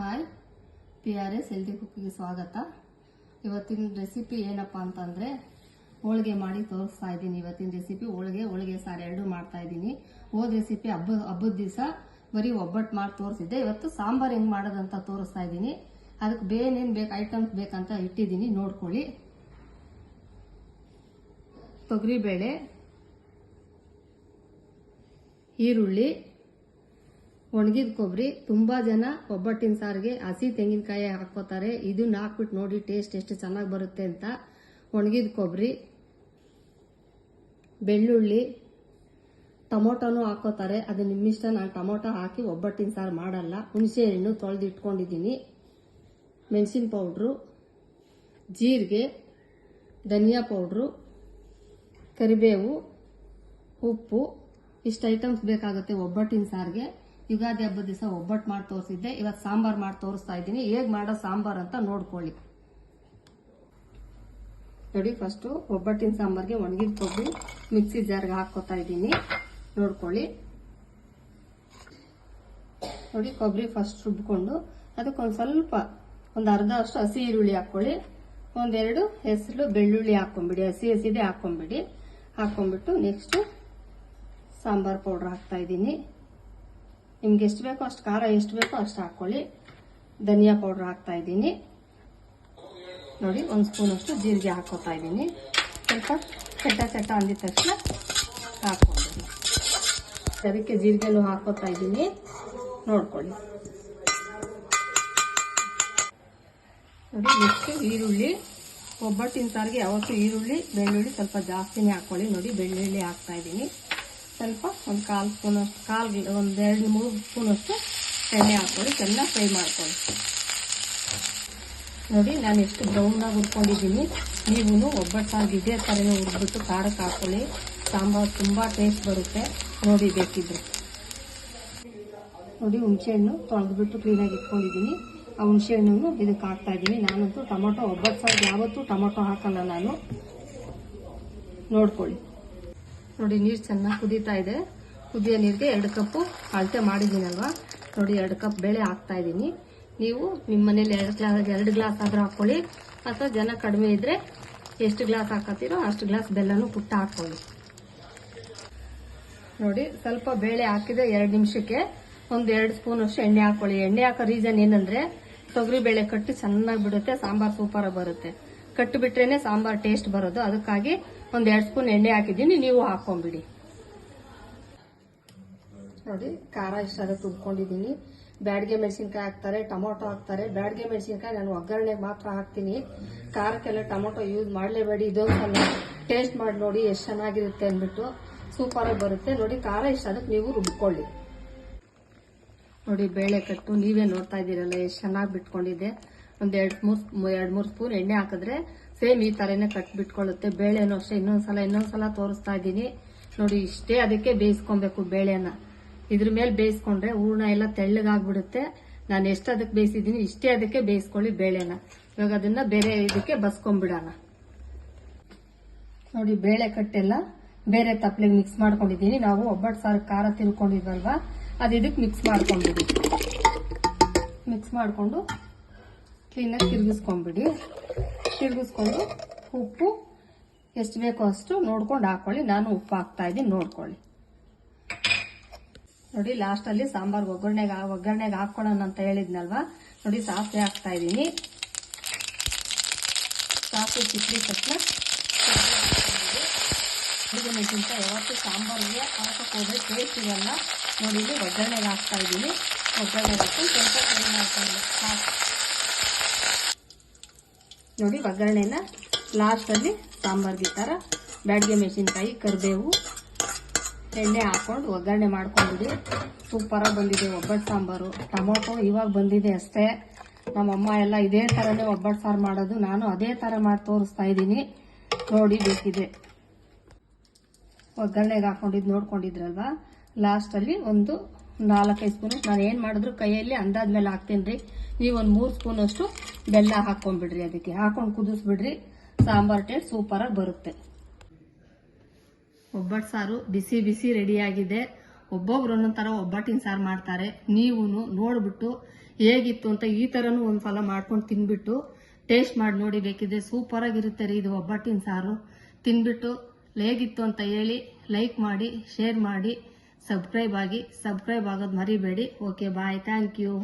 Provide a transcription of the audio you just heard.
Hi, PRS healthy ಕುಕ್ಕಿಗೆ ಸ್ವಾಗತ. ಇವತ್ತಿನ recipe ಏನಪ್ಪ ಅಂತಂದರೆ ಹೋಳಿಗೆ ಮಾಡಿ ತೋರಿಸ್ತಾ ಇದ್ದೀನಿ. ಇವತ್ತಿನ ರೆಸಿಪಿ ಹೋಳಿಗೆ ಸಾರು ಎರಡು ಮಾಡ್ತಾ ಇದ್ದೀನಿ. ಹೋದ ರೆಸಿಪಿ ಹಬ್ಬದ ದಿವಸ ಬರೀ ಒಬ್ಬಟ್ಟು ಮಾಡಿ ತೋರಿಸಿದ್ದೆ. ಇವತ್ತು ಸಾಂಬಾರು ಹೆಂಗೆ ಮಾಡೋದಂತ ತೋರಿಸ್ತಾ ಇದ್ದೀನಿ. ಅದಕ್ಕೆ ಏನೇನು ಬೇಕು ಐಟಮ್ಸ್ ಬೇಕಂತ ಇಟ್ಟಿದ್ದೀನಿ, ನೋಡ್ಕೊಳ್ಳಿ. ತೊಗರಿಬೇಳೆ, ಈರುಳ್ಳಿ, ಒಣಗಿದ ಕೊಬ್ಬರಿ. ತುಂಬಾ ಜನ ಒಬ್ಬಟ್ಟಿನ ಸಾರಿಗೆ ಹಸಿ ತೆಂಗಿನಕಾಯಿ ಹಾಕೋತಾರೆ. ಇದನ್ನ ಹಾಕ್ಬಿಟ್ಟು ನೋಡಿ ಟೇಸ್ಟ್ ಎಷ್ಟು ಚೆನ್ನಾಗಿ ಬರುತ್ತೆ ಅಂತ. ಒಣಗಿದ ಕೊಬ್ಬರಿ, ಬೆಳ್ಳುಳ್ಳಿ, ಟೊಮೊಟೊನೂ ಹಾಕೋತಾರೆ. ಅದು ನಿಮ್ಮಿಷ್ಟ. ನಾನು ಟೊಮೊಟೊ ಹಾಕಿ ಒಬ್ಬಟ್ಟಿನ ಸಾರು ಮಾಡಲ್ಲ. ಹುಣಸೆ ಹಣ್ಣು ತೊಳೆದು ಇಟ್ಕೊಂಡಿದ್ದೀನಿ. ಮೆಣಸಿನ ಪೌಡ್ರು, ಜೀರಿಗೆ, ಧನಿಯಾ ಪೌಡ್ರು, ಕರಿಬೇವು, ಉಪ್ಪು. ಇಷ್ಟು ಐಟಮ್ಸ್ ಬೇಕಾಗುತ್ತೆ ಒಬ್ಬಟ್ಟಿನ ಸಾರಿಗೆ. ಯುಗಾದಿ ಹಬ್ಬದ ದಿವಸ ಒಬ್ಬಟ್ಟು ಮಾಡಿ ತೋರಿಸಿದ್ದೆ. ಇವತ್ತು ಸಾಂಬಾರು ಮಾಡಿ ತೋರಿಸ್ತಾ ಇದ್ದೀನಿ. ಹೇಗೆ ಮಾಡೋ ಸಾಂಬಾರು ಅಂತ ನೋಡ್ಕೊಳ್ಳಿ. ನೋಡಿ, ಫಸ್ಟು ಒಬ್ಬಟ್ಟಿನ ಸಾಂಬಾರಿಗೆ ಒಣಗಿದ ಕೊಬ್ಬರಿ ಮಿಕ್ಸಿ ಜಾರ್ಗೆ ಹಾಕೋತಾ ಇದ್ದೀನಿ, ನೋಡ್ಕೊಳ್ಳಿ. ನೋಡಿ, ಕೊಬ್ಬರಿ ಫಸ್ಟ್ ರುಬ್ಕೊಂಡು ಅದಕ್ಕೊಂದು ಸ್ವಲ್ಪ ಒಂದು ಅರ್ಧ ಅಷ್ಟು ಹಸಿ ಈರುಳ್ಳಿ ಹಾಕೊಳ್ಳಿ. ಒಂದೆರಡು ಹೆಸರು ಬೆಳ್ಳುಳ್ಳಿ ಹಾಕೊಂಡ್ಬಿಡಿ. ಹಸಿದೇ ಹಾಕೊಂಡ್ಬಿಡಿ. ಹಾಕೊಂಡ್ಬಿಟ್ಟು ನೆಕ್ಸ್ಟ್ ಸಾಂಬಾರ್ ಪೌಡರ್ ಹಾಕ್ತಾ ಇದ್ದೀನಿ. ನಿಮ್ಗೆ ಎಷ್ಟು ಬೇಕೋ ಅಷ್ಟು, ಖಾರ ಎಷ್ಟು ಬೇಕೋ ಅಷ್ಟು ಹಾಕೊಳ್ಳಿ. ಧನಿಯಾ ಪೌಡರ್ ಹಾಕ್ತಾ ಇದ್ದೀನಿ. ನೋಡಿ, ಒಂದು ಸ್ಪೂನ್ ಅಷ್ಟು ಜೀರಿಗೆ ಹಾಕೋತಾ ಇದ್ದೀನಿ. ಸ್ವಲ್ಪ ಚಟ ಅಂದಿದ ತಕ್ಷಣ ಹಾಕೊಂಡಿದ್ದೀನಿ. ಅದಕ್ಕೆ ಜೀರಿಗೆನೂ ಹಾಕೋತಾ ಇದ್ದೀನಿ, ನೋಡ್ಕೊಳ್ಳಿ. ನೋಡಿ, ನೆಕ್ಸ್ಟ್ ಈರುಳ್ಳಿ. ಒಬ್ಬಟ್ಟಿನ ಸಾರಿಗೆ ಯಾವತ್ತೂ ಈರುಳ್ಳಿ ಬೆಳ್ಳುಳ್ಳಿ ಸ್ವಲ್ಪ ಜಾಸ್ತಿನೇ ಹಾಕೊಳ್ಳಿ. ನೋಡಿ, ಬೆಳ್ಳುಳ್ಳಿ ಹಾಕ್ತಾ ಇದ್ದೀನಿ. ಸ್ವಲ್ಪ ಒಂದು ಕಾಲು ಸ್ಪೂನ್ ಅಷ್ಟು, ಒಂದು 2-3 ಸ್ಪೂನ್ ಅಷ್ಟು ಎಣ್ಣೆ ಹಾಕೊಳ್ಳಿ. ಚೆನ್ನಾಗಿ ಫ್ರೈ ಮಾಡ್ಕೊಳ್ಳಿ. ನೋಡಿ, ನಾನು ಎಷ್ಟು ಬ್ರೌನಾಗಿ ಹುರ್ಕೊಂಡಿದ್ದೀನಿ. ನೀವು ಒಬ್ಬಟ್ಟು ಸಾರಿಗೆ ಇದೇ ಥರನೇ ಹುರ್ಬಿಟ್ಟು ಖಾರಕ್ಕೆ ಹಾಕೊಳ್ಳಿ. ಸಾಂಬಾರು ತುಂಬ ಟೇಸ್ಟ್ ಬರುತ್ತೆ. ನೋಡಿ, ಬೇಕಿದ್ರೆ. ನೋಡಿ, ಹುಣಸೆಹಣ್ಣು ತೊಳೆದ್ಬಿಟ್ಟು ಕ್ಲೀನಾಗಿ ಇಟ್ಕೊಂಡಿದ್ದೀನಿ. ಆ ಹುಣಸೆಹಣ್ಣು ಇದಕ್ಕೆ ಹಾಕ್ತಾ ಇದ್ದೀನಿ. ನಾನಂತೂ ಟೊಮೊಟೊ ಒಬ್ಬಟ್ಟು ಸಾರಿಗೆ ಯಾವತ್ತೂ ಟೊಮೊಟೊ ಹಾಕಲ್ಲ ನಾನು, ನೋಡ್ಕೊಳ್ಳಿ. ನೋಡಿ, ನೀರು ಚೆನ್ನಾಗಿ ಕುದೀತಾ ಇದೆ. ಕುದಿಯೋ ನೀರಿಗೆ 2 ಕಪ್ಪು ಅಳತೆ ಮಾಡಿದ್ದೀನಲ್ವಾ. ನೋಡಿ, 2 ಕಪ್ ಬೇಳೆ ಹಾಕ್ತಾ ಇದ್ದೀನಿ. ನೀವು ನಿಮ್ಮ ಮನೇಲಿ 2 ಗ್ಲಾಸ್ ಆದ್ರೂ ಹಾಕೊಳ್ಳಿ, ಅಥವಾ ಜನ ಕಡಿಮೆ ಇದ್ರೆ ಎಷ್ಟು ಗ್ಲಾಸ್ ಹಾಕತ್ತೀರೋ ಅಷ್ಟು ಗ್ಲಾಸ್ ಬೆಲ್ಲನೂ ಪುಟ್ಟ ಹಾಕೊಳ್ಳಿ. ನೋಡಿ, ಸ್ವಲ್ಪ ಬೇಳೆ ಹಾಕಿದ್ರೆ 2 ನಿಮಿಷಕ್ಕೆ ಒಂದು 2 ಸ್ಪೂನ್ ಅಷ್ಟು ಎಣ್ಣೆ ಹಾಕೊಳ್ಳಿ. ಎಣ್ಣೆ ಹಾಕೋ ರೀಸನ್ ಏನಂದ್ರೆ ತೊಗರಿ ಬೇಳೆ ಕಟ್ಟು ಚೆನ್ನಾಗಿ ಬಿಡುತ್ತೆ, ಸಾಂಬಾರ್ ಸೂಪರ್ ಬರುತ್ತೆ. ಕಟ್ಟು ಬಿಟ್ರೇನೆ ಸಾಂಬಾರ್ ಟೇಸ್ಟ್ ಬರೋದು. ಅದಕ್ಕಾಗಿ ಒಂದು 2 ಸ್ಪೂನ್ ಎಣ್ಣೆ ಹಾಕಿದ್ದೀನಿ, ನೀವು ಹಾಕೊಂಡ್ಬಿಡಿ. ನೋಡಿ, ಖಾರ ಇಷ್ಟಾದ ತುರ್ಕೊಂಡಿದ್ದೀನಿ. ಬ್ಯಾಡಗೆ ಮೆಣಸಿನ್ಕಾಯಿ ಹಾಕ್ತಾರೆ, ಟೊಮೊಟೊ ಹಾಕ್ತಾರೆ. ಬ್ಯಾಡಗೆ ಮೆಣಸಿನ್ಕಾಯಿ ನಾನು ಒಗ್ಗರಣೆಗೆ ಮಾತ್ರ ಹಾಕ್ತೀನಿ. ಖಾರಕ್ಕೆಲ್ಲ ಟೊಮೊಟೊ ಯೂಸ್ ಮಾಡಲೇಬೇಡಿ. ಇದೊಂದ್ಸಲ ಟೇಸ್ಟ್ ಮಾಡಿ ನೋಡಿ ಎಷ್ಟು ಚೆನ್ನಾಗಿರುತ್ತೆ ಅಂದ್ಬಿಟ್ಟು, ಸೂಪರಾಗಿ ಬರುತ್ತೆ. ನೋಡಿ, ಖಾರ ಇಷ್ಟಾದಕ್ಕೆ ನೀವು ರುಬ್ಕೊಳ್ಳಿ. ನೋಡಿ, ಬೇಳೆ ಕಟ್ಟು ನೀವೇ ನೋಡ್ತಾ ಇದ್ದೀರಲ್ಲ ಎಷ್ಟು ಚೆನ್ನಾಗಿ ಬಿಟ್ಕೊಂಡಿದೆ. ಒಂದು 2-3 ಸ್ಪೂನ್ ಎಣ್ಣೆ ಹಾಕಿದ್ರೆ ಸೇಮ್ ಈ ಥರನೇ ಕಟ್ ಬಿಟ್ಕೊಳ್ಳುತ್ತೆ. ಬೇಳೆನೂ ಅಷ್ಟೇ. ಇನ್ನೊಂದ್ಸಲ ತೋರಿಸ್ತಾ ಇದ್ದೀನಿ. ನೋಡಿ, ಇಷ್ಟೇ. ಅದಕ್ಕೆ ಬೇಯಿಸ್ಕೊಬೇಕು ಬೇಳೆನ. ಇದ್ರ ಮೇಲೆ ಬೇಯಿಸ್ಕೊಂಡ್ರೆ ಹೂರ್ಣ ಎಲ್ಲ ತೆಳ್ಳಗಾಗ್ಬಿಡುತ್ತೆ. ನಾನು ಎಷ್ಟು ಅದಕ್ಕೆ ಬೇಯಿಸಿದ್ದೀನಿ ಇಷ್ಟೇ ಅದಕ್ಕೆ ಬೇಯಿಸ್ಕೊಳ್ಳಿ ಬೇಳೆನ. ಇವಾಗ ಅದನ್ನ ಬೇರೆ ಇದಕ್ಕೆ ಬಸ್ಕೊಂಡ್ಬಿಡೋಣ. ನೋಡಿ, ಬೇಳೆ ಕಟ್ಟೆಲ್ಲ ಬೇರೆ ತಪ್ಪಲೆಗೆ ಮಿಕ್ಸ್ ಮಾಡ್ಕೊಂಡಿದ್ದೀನಿ. ನಾವು ಒಬ್ಬಟ್ಟು ಸಾರು ಖಾರ ತಿನ್ಕೊಂಡಿದ್ವಲ್ವಾ, ಅದು ಇದಕ್ಕೆ ಮಿಕ್ಸ್ ಮಾಡ್ಕೊಂಡ್ಬಿಡಿ. ಮಿಕ್ಸ್ ಮಾಡಿಕೊಂಡು ಕ್ಲೀನಾಗಿ ತಿರುಗಿಸ್ಕೊಂಡ್ಬಿಡಿ. ತಿರುಗಿಸ್ಕೊಂಡು ಉಪ್ಪು ಎಷ್ಟು ಬೇಕೋ ಅಷ್ಟು ನೋಡ್ಕೊಂಡು ಹಾಕೊಳ್ಳಿ. ನಾನು ಉಪ್ಪು ಹಾಕ್ತಾ ಇದ್ದೀನಿ, ನೋಡ್ಕೊಳ್ಳಿ. ನೋಡಿ, ಲಾಸ್ಟಲ್ಲಿ ಸಾಂಬಾರ್ ಒಗ್ಗರಣೆಗೆ ಹಾಕೊಳ್ಳೋಣ ಅಂತ ಹೇಳಿದ್ನಲ್ವಾ. ನೋಡಿ, ಸಾಸಿವೆ ಹಾಕ್ತಾ ಇದ್ದೀನಿ. ಸಾಸಿವೆ ಸಿಕ್ಕಿ ತಕ್ಷಣ ಮೆಣಸಿನ್ಕಾಯಿ ಯಾವತ್ತೂ ಸಾಂಬಾರಿಗೆ ಹಾಕಕ್ಕೆ ಹೋದ್ರೆ ಟೇಸ್ಟ್ ಇರಲ್ಲ. ನೋಡಿ, ಇಲ್ಲಿ ಒಗ್ಗರಣೆಗೆ ಹಾಕ್ತಾ ಇದ್ದೀನಿ. ಒಗ್ಗರಣೆಗೆ ಹಾಕೊಂಡು ಸ್ವಲ್ಪ ಫ್ರೈ ಮಾಡ್ಕೊಂಡು ನೋಡಿ, ಒಗ್ಗರಣೆನ ಲಾಸ್ಟಲ್ಲಿ ಸಾಂಬಾರ್ಗೆ ಈ ಥರ ಬ್ಯಾಡಗೆ ಮೆಣಸಿನ್ಕಾಯಿ, ಕರಿಬೇವು, ಎಣ್ಣೆ ಹಾಕೊಂಡು ಒಗ್ಗರಣೆ ಮಾಡ್ಕೊಂಡ್ಬಿಡಿ. ಸೂಪರಾಗಿ ಬಂದಿದೆ ಒಬ್ಬಟ್ಟು ಸಾಂಬಾರು. ಟೊಮೊಟೊ ಇವಾಗ ಬಂದಿದೆ ಅಷ್ಟೇ. ನಮ್ಮಮ್ಮ ಎಲ್ಲ ಇದೇ ಥರನೇ ಒಬ್ಬಟ್ಟು ಸಾರು ಮಾಡೋದು. ನಾನು ಅದೇ ಥರ ಮಾಡಿ ತೋರಿಸ್ತಾ ಇದ್ದೀನಿ, ನೋಡಿ ಬೇಕಿದೆ. ಒಗ್ಗರಣೆಗೆ ಹಾಕೊಂಡಿದ್ದು ನೋಡ್ಕೊಂಡಿದ್ರಲ್ವಾ. ಲಾಸ್ಟಲ್ಲಿ ಒಂದು 4-5 ಸ್ಪೂನ್, ನಾನು ಏನು ಮಾಡಿದ್ರು ಕೈಯಲ್ಲಿ ಅಂದಾದ್ಮೇಲೆ ಹಾಕ್ತೀನಿ ರೀ. ನೀವು ಒಂದು 3 ಸ್ಪೂನ್ ಅಷ್ಟು ಬೆಲ್ಲ ಹಾಕೊಂಡ್ಬಿಡ್ರಿ. ಅದಕ್ಕೆ ಹಾಕೊಂಡು ಕುದಿಸ್ಬಿಡ್ರಿ. ಸಾಂಬಾರ್ ಟೇಸ್ಟ್ ಸೂಪರಾಗಿ ಬರುತ್ತೆ. ಒಬ್ಬಟ್ಟು ಸಾರು ಬಿಸಿ ಬಿಸಿ ರೆಡಿಯಾಗಿದೆ. ಒಬ್ಬೊಬ್ರು ಒಂದೊಂದ್ ತರ ಒಬ್ಬಟ್ಟಿನ ಸಾರು ಮಾಡ್ತಾರೆ. ನೀವು ನೋಡ್ಬಿಟ್ಟು ಹೇಗಿತ್ತು ಅಂತ ಈ ತರನು ಒಂದ್ಸಲ ಮಾಡ್ಕೊಂಡು ತಿನ್ಬಿಟ್ಟು ಟೇಸ್ಟ್ ಮಾಡಿ ನೋಡಿ. ಬೇಕಿದ್ರೆ ಸೂಪರ್ ಆಗಿರುತ್ತೆ ರೀ ಇದು ಒಬ್ಬಟ್ಟಿನ ಸಾರು. ತಿನ್ಬಿಟ್ಟು ಹೇಗಿತ್ತು ಅಂತ ಹೇಳಿ, ಲೈಕ್ ಮಾಡಿ, ಶೇರ್ ಮಾಡಿ, ಸಬ್ಸ್ಕ್ರೈಬ್ ಆಗೋದು ಮರಿಬೇಡಿ. Okay, bye, thank you.